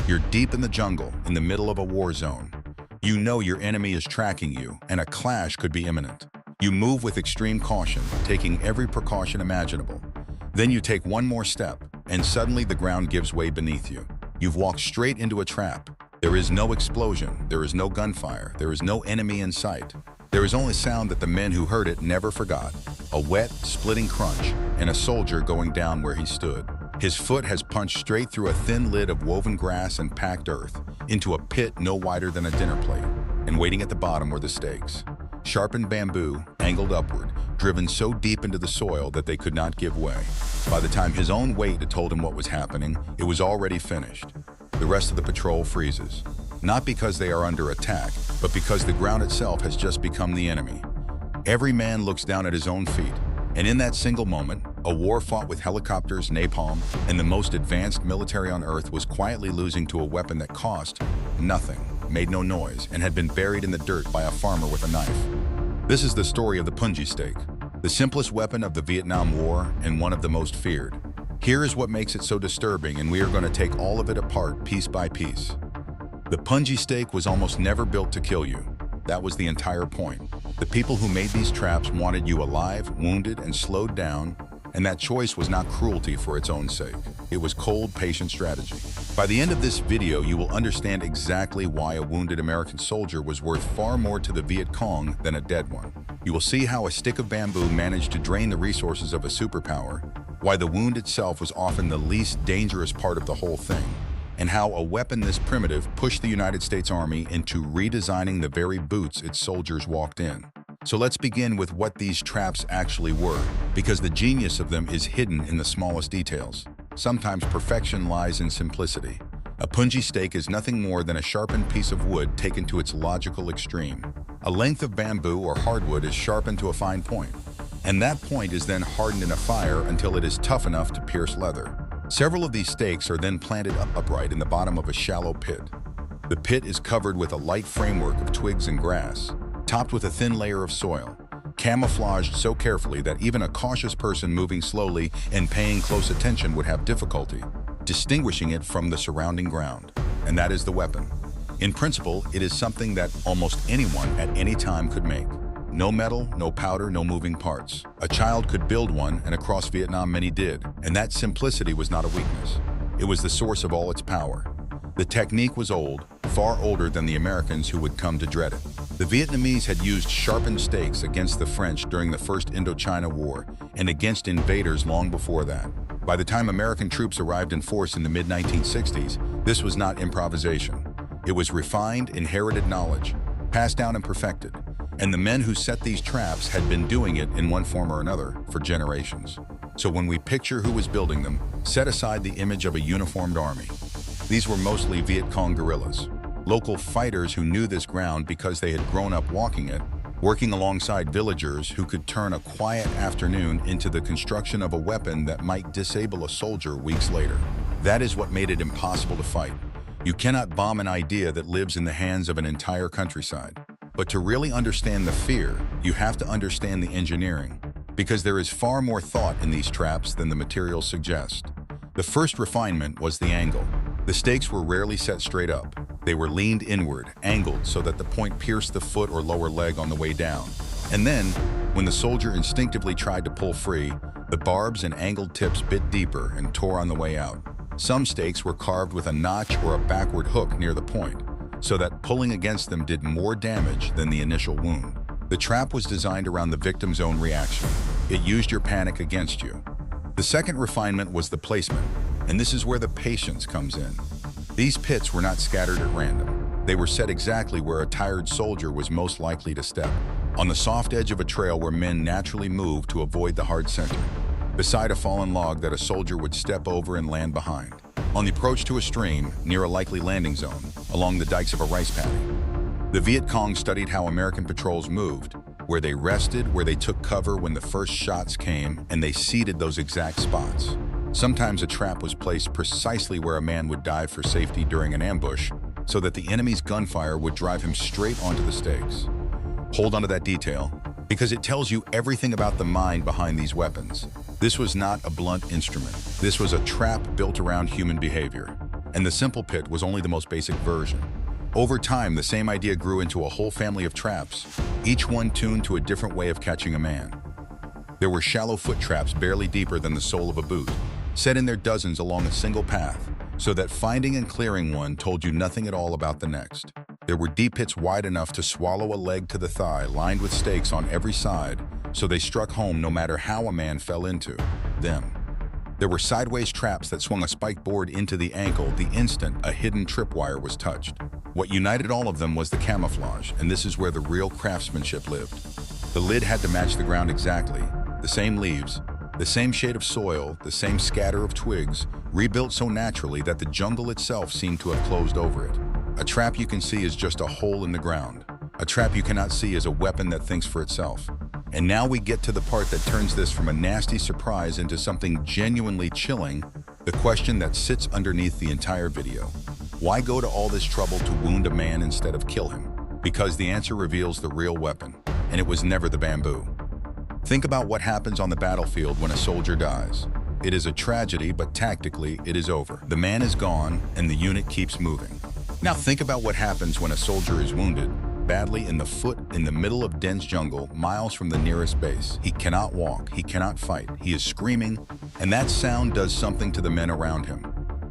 You're deep in the jungle, in the middle of a war zone. You know your enemy is tracking you, and a clash could be imminent. You move with extreme caution, taking every precaution imaginable. Then you take one more step, and suddenly the ground gives way beneath you. You've walked straight into a trap. There is no explosion, there is no gunfire, there is no enemy in sight. There is only sound that the men who heard it never forgot. A wet, splitting crunch, and a soldier going down where he stood. His foot has punched straight through a thin lid of woven grass and packed earth, into a pit no wider than a dinner plate, and waiting at the bottom were the stakes. Sharpened bamboo, angled upward, driven so deep into the soil that they could not give way. By the time his own weight had told him what was happening, it was already finished. The rest of the patrol freezes. Not because they are under attack, but because the ground itself has just become the enemy. Every man looks down at his own feet, and in that single moment, a war fought with helicopters, napalm, and the most advanced military on Earth was quietly losing to a weapon that cost nothing, made no noise, and had been buried in the dirt by a farmer with a knife. This is the story of the Punji stake, the simplest weapon of the Vietnam War and one of the most feared. Here is what makes it so disturbing, and we are going to take all of it apart piece by piece. The Punji stake was almost never built to kill you. That was the entire point. The people who made these traps wanted you alive, wounded, and slowed down, and that choice was not cruelty for its own sake. It was cold, patient strategy. By the end of this video, you will understand exactly why a wounded American soldier was worth far more to the Viet Cong than a dead one. You will see how a stick of bamboo managed to drain the resources of a superpower, why the wound itself was often the least dangerous part of the whole thing, and how a weapon this primitive pushed the United States Army into redesigning the very boots its soldiers walked in. So let's begin with what these traps actually were, because the genius of them is hidden in the smallest details. Sometimes perfection lies in simplicity. A Punji stake is nothing more than a sharpened piece of wood taken to its logical extreme. A length of bamboo or hardwood is sharpened to a fine point, and that point is then hardened in a fire until it is tough enough to pierce leather. Several of these stakes are then planted upright in the bottom of a shallow pit. The pit is covered with a light framework of twigs and grass, topped with a thin layer of soil, camouflaged so carefully that even a cautious person moving slowly and paying close attention would have difficulty distinguishing it from the surrounding ground. And that is the weapon. In principle, it is something that almost anyone at any time could make. No metal, no powder, no moving parts. A child could build one, and across Vietnam many did, and that simplicity was not a weakness. It was the source of all its power. The technique was old, far older than the Americans who would come to dread it. The Vietnamese had used sharpened stakes against the French during the First Indochina War and against invaders long before that. By the time American troops arrived in force in the mid-1960s, this was not improvisation. It was refined, inherited knowledge, passed down and perfected. And the men who set these traps had been doing it in one form or another for generations. So when we picture who was building them, set aside the image of a uniformed army. These were mostly Viet Cong guerrillas, local fighters who knew this ground because they had grown up walking it, working alongside villagers who could turn a quiet afternoon into the construction of a weapon that might disable a soldier weeks later. That is what made it impossible to fight. You cannot bomb an idea that lives in the hands of an entire countryside. But to really understand the fear, you have to understand the engineering, because there is far more thought in these traps than the materials suggest. The first refinement was the angle. The stakes were rarely set straight up. They were leaned inward, angled so that the point pierced the foot or lower leg on the way down. And then, when the soldier instinctively tried to pull free, the barbs and angled tips bit deeper and tore on the way out. Some stakes were carved with a notch or a backward hook near the point, so that pulling against them did more damage than the initial wound. The trap was designed around the victim's own reaction. It used your panic against you. The second refinement was the placement, and this is where the patience comes in. These pits were not scattered at random. They were set exactly where a tired soldier was most likely to step, on the soft edge of a trail where men naturally move to avoid the hard center, beside a fallen log that a soldier would step over and land behind, on the approach to a stream near a likely landing zone, along the dikes of a rice paddy. The Viet Cong studied how American patrols moved, where they rested, where they took cover when the first shots came, and they seeded those exact spots. Sometimes a trap was placed precisely where a man would dive for safety during an ambush, so that the enemy's gunfire would drive him straight onto the stakes. Hold on to that detail, because it tells you everything about the mind behind these weapons. This was not a blunt instrument. This was a trap built around human behavior. And the simple pit was only the most basic version. Over time, the same idea grew into a whole family of traps, each one tuned to a different way of catching a man. There were shallow foot traps barely deeper than the sole of a boot, set in their dozens along a single path, so that finding and clearing one told you nothing at all about the next. There were deep pits wide enough to swallow a leg to the thigh, lined with stakes on every side, so they struck home no matter how a man fell into them. There were sideways traps that swung a spike board into the ankle the instant a hidden tripwire was touched. What united all of them was the camouflage, and this is where the real craftsmanship lived. The lid had to match the ground exactly, the same leaves, the same shade of soil, the same scatter of twigs, rebuilt so naturally that the jungle itself seemed to have closed over it. A trap you can see is just a hole in the ground. A trap you cannot see is a weapon that thinks for itself. And now we get to the part that turns this from a nasty surprise into something genuinely chilling, the question that sits underneath the entire video. Why go to all this trouble to wound a man instead of kill him? Because the answer reveals the real weapon, and it was never the bamboo. Think about what happens on the battlefield when a soldier dies. It is a tragedy, but tactically, it is over. The man is gone, and the unit keeps moving. Now think about what happens when a soldier is wounded badly in the foot in the middle of dense jungle, miles from the nearest base. He cannot walk, he cannot fight, he is screaming, and that sound does something to the men around him.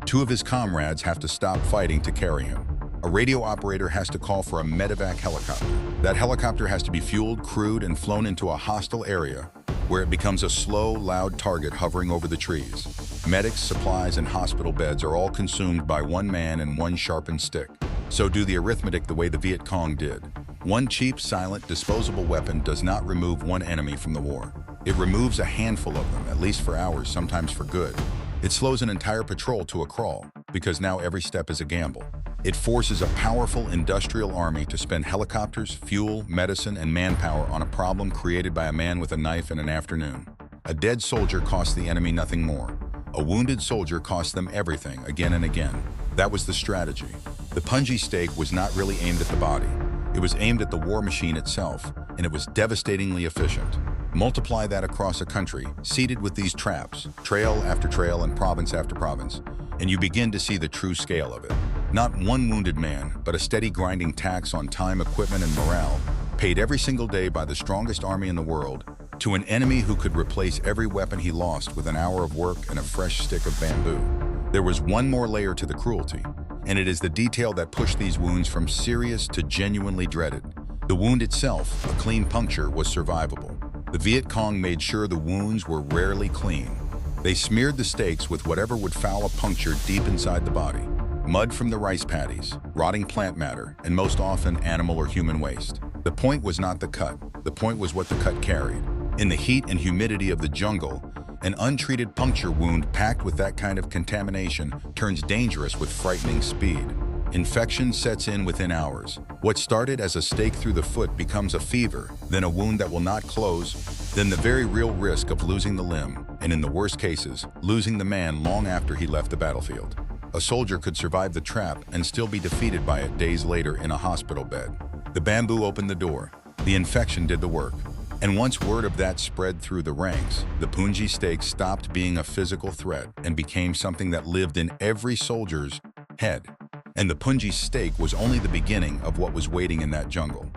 Two of his comrades have to stop fighting to carry him. A radio operator has to call for a medevac helicopter. That helicopter has to be fueled, crewed, and flown into a hostile area where it becomes a slow, loud target hovering over the trees. Medics, supplies, and hospital beds are all consumed by one man and one sharpened stick. So do the arithmetic the way the Viet Cong did. One cheap, silent, disposable weapon does not remove one enemy from the war. It removes a handful of them, at least for hours, sometimes for good. It slows an entire patrol to a crawl, because now every step is a gamble. It forces a powerful industrial army to spend helicopters, fuel, medicine, and manpower on a problem created by a man with a knife in an afternoon. A dead soldier costs the enemy nothing more. A wounded soldier costs them everything, again and again. That was the strategy. The Punji stake was not really aimed at the body. It was aimed at the war machine itself, and it was devastatingly efficient. Multiply that across a country, seeded with these traps, trail after trail and province after province, and you begin to see the true scale of it. Not one wounded man, but a steady grinding tax on time, equipment, and morale, paid every single day by the strongest army in the world, to an enemy who could replace every weapon he lost with an hour of work and a fresh stick of bamboo. There was one more layer to the cruelty, and it is the detail that pushed these wounds from serious to genuinely dreaded. The wound itself, a clean puncture, was survivable. The Viet Cong made sure the wounds were rarely clean. They smeared the stakes with whatever would foul a puncture deep inside the body. Mud from the rice paddies, rotting plant matter, and most often animal or human waste. The point was not the cut. The point was what the cut carried. In the heat and humidity of the jungle, an untreated puncture wound packed with that kind of contamination turns dangerous with frightening speed. Infection sets in within hours. What started as a stake through the foot becomes a fever, then a wound that will not close, then the very real risk of losing the limb, and in the worst cases, losing the man long after he left the battlefield. A soldier could survive the trap and still be defeated by it days later in a hospital bed. The bamboo opened the door. The infection did the work. And once word of that spread through the ranks, the Punji stake stopped being a physical threat and became something that lived in every soldier's head. And the Punji stake was only the beginning of what was waiting in that jungle.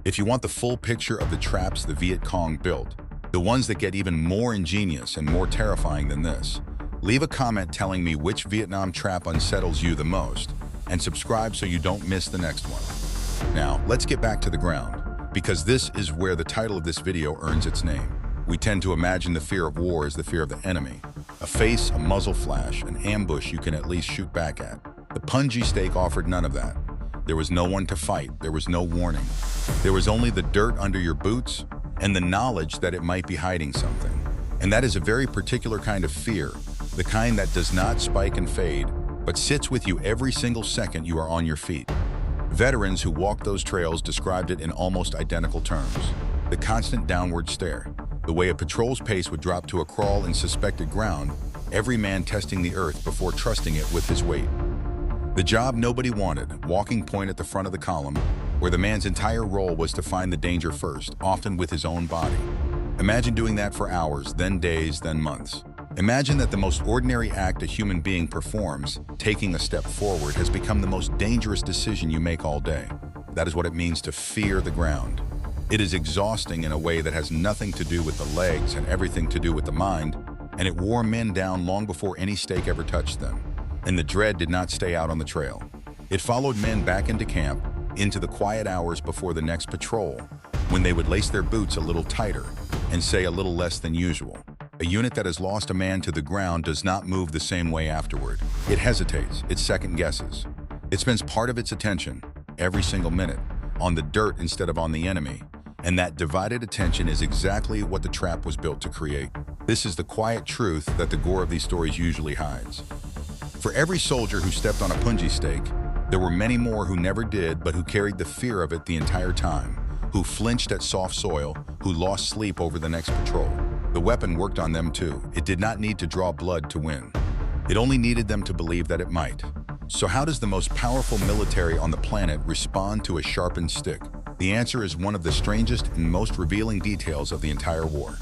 If you want the full picture of the traps the Viet Cong built, the ones that get even more ingenious and more terrifying than this, leave a comment telling me which Vietnam trap unsettles you the most, and subscribe so you don't miss the next one. Now, let's get back to the ground, because this is where the title of this video earns its name. We tend to imagine the fear of war as the fear of the enemy. A face, a muzzle flash, an ambush you can at least shoot back at. The Punji stake offered none of that. There was no one to fight, there was no warning. There was only the dirt under your boots and the knowledge that it might be hiding something. And that is a very particular kind of fear, the kind that does not spike and fade, but sits with you every single second you are on your feet. Veterans who walked those trails described it in almost identical terms. The constant downward stare, the way a patrol's pace would drop to a crawl in suspected ground, every man testing the earth before trusting it with his weight. The job nobody wanted, walking point at the front of the column, where the man's entire role was to find the danger first, often with his own body. Imagine doing that for hours, then days, then months. Imagine that the most ordinary act a human being performs, taking a step forward, has become the most dangerous decision you make all day. That is what it means to fear the ground. It is exhausting in a way that has nothing to do with the legs and everything to do with the mind, and it wore men down long before any stake ever touched them. And the dread did not stay out on the trail. It followed men back into camp, into the quiet hours before the next patrol, when they would lace their boots a little tighter and say a little less than usual. A unit that has lost a man to the ground does not move the same way afterward. It hesitates, it second guesses. It spends part of its attention, every single minute, on the dirt instead of on the enemy. And that divided attention is exactly what the trap was built to create. This is the quiet truth that the gore of these stories usually hides. For every soldier who stepped on a punji stake, there were many more who never did, but who carried the fear of it the entire time, who flinched at soft soil, who lost sleep over the next patrol. The weapon worked on them too. It did not need to draw blood to win. It only needed them to believe that it might. So how does the most powerful military on the planet respond to a sharpened stick? The answer is one of the strangest and most revealing details of the entire war.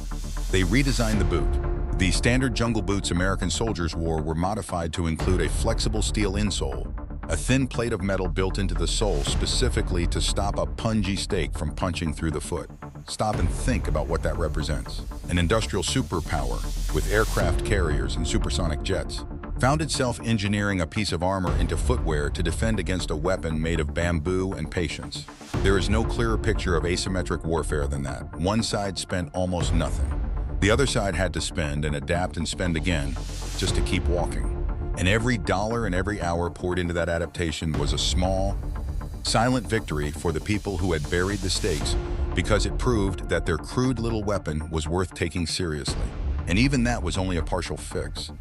They redesigned the boot. The standard jungle boots American soldiers wore were modified to include a flexible steel insole, a thin plate of metal built into the sole specifically to stop a punji stake from punching through the foot. Stop and think about what that represents. An industrial superpower with aircraft carriers and supersonic jets found itself engineering a piece of armor into footwear to defend against a weapon made of bamboo and patience. There is no clearer picture of asymmetric warfare than that. One side spent almost nothing. The other side had to spend and adapt and spend again just to keep walking. And every dollar and every hour poured into that adaptation was a small, silent victory for the people who had buried the stakes, because it proved that their crude little weapon was worth taking seriously. And even that was only a partial fix.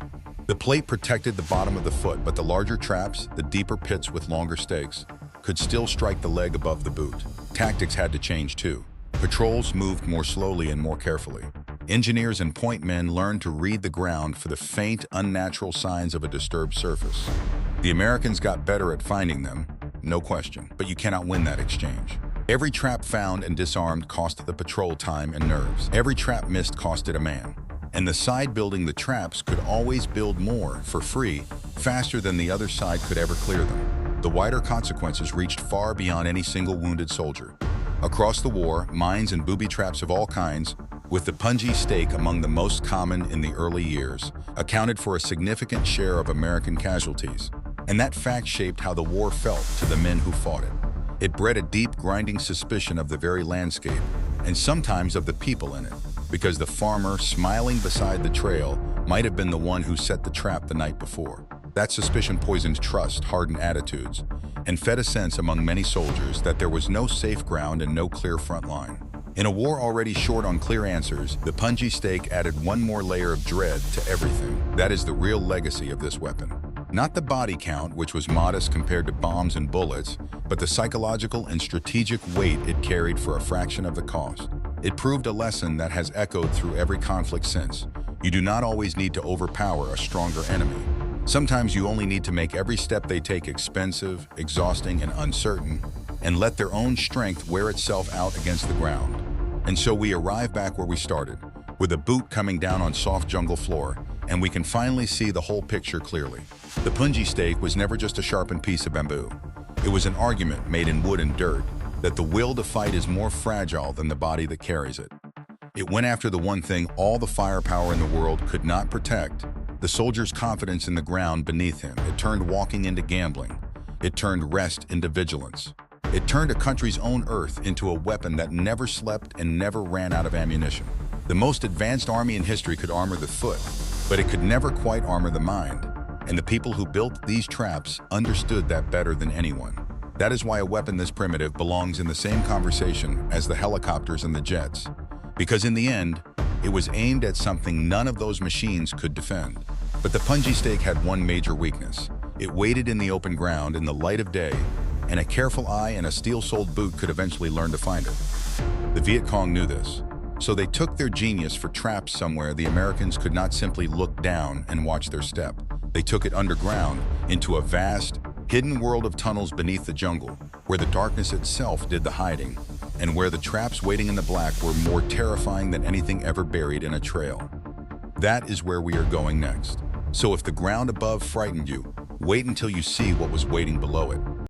The plate protected the bottom of the foot, but the larger traps, the deeper pits with longer stakes, could still strike the leg above the boot. Tactics had to change too. Patrols moved more slowly and more carefully. Engineers and point men learned to read the ground for the faint, unnatural signs of a disturbed surface. The Americans got better at finding them, no question, but you cannot win that exchange. Every trap found and disarmed cost the patrol time and nerves. Every trap missed costed a man. And the side building the traps could always build more, for free, faster than the other side could ever clear them. The wider consequences reached far beyond any single wounded soldier. Across the war, mines and booby traps of all kinds, with the punji stake among the most common in the early years, accounted for a significant share of American casualties. And that fact shaped how the war felt to the men who fought it. It bred a deep, grinding suspicion of the very landscape, and sometimes of the people in it, because the farmer smiling beside the trail might have been the one who set the trap the night before. That suspicion poisoned trust, hardened attitudes, and fed a sense among many soldiers that there was no safe ground and no clear front line. In a war already short on clear answers, the punji stake added one more layer of dread to everything. That is the real legacy of this weapon. Not the body count, which was modest compared to bombs and bullets, but the psychological and strategic weight it carried for a fraction of the cost. It proved a lesson that has echoed through every conflict since. You do not always need to overpower a stronger enemy. Sometimes you only need to make every step they take expensive, exhausting, and uncertain, and let their own strength wear itself out against the ground. And so we arrive back where we started, with a boot coming down on soft jungle floor, and we can finally see the whole picture clearly. The punji stake was never just a sharpened piece of bamboo. It was an argument made in wood and dirt, that the will to fight is more fragile than the body that carries it. It went after the one thing all the firepower in the world could not protect, the soldier's confidence in the ground beneath him. It turned walking into gambling. It turned rest into vigilance. It turned a country's own earth into a weapon that never slept and never ran out of ammunition. The most advanced army in history could armor the foot, but it could never quite armor the mind. And the people who built these traps understood that better than anyone. That is why a weapon this primitive belongs in the same conversation as the helicopters and the jets. Because in the end, it was aimed at something none of those machines could defend. But the punji stake had one major weakness. It waited in the open ground in the light of day, and a careful eye and a steel-soled boot could eventually learn to find it. The Viet Cong knew this. So they took their genius for traps somewhere the Americans could not simply look down and watch their step. They took it underground into a vast, hidden world of tunnels beneath the jungle, where the darkness itself did the hiding, and where the traps waiting in the black were more terrifying than anything ever buried in a trail. That is where we are going next. So if the ground above frightened you, wait until you see what was waiting below it.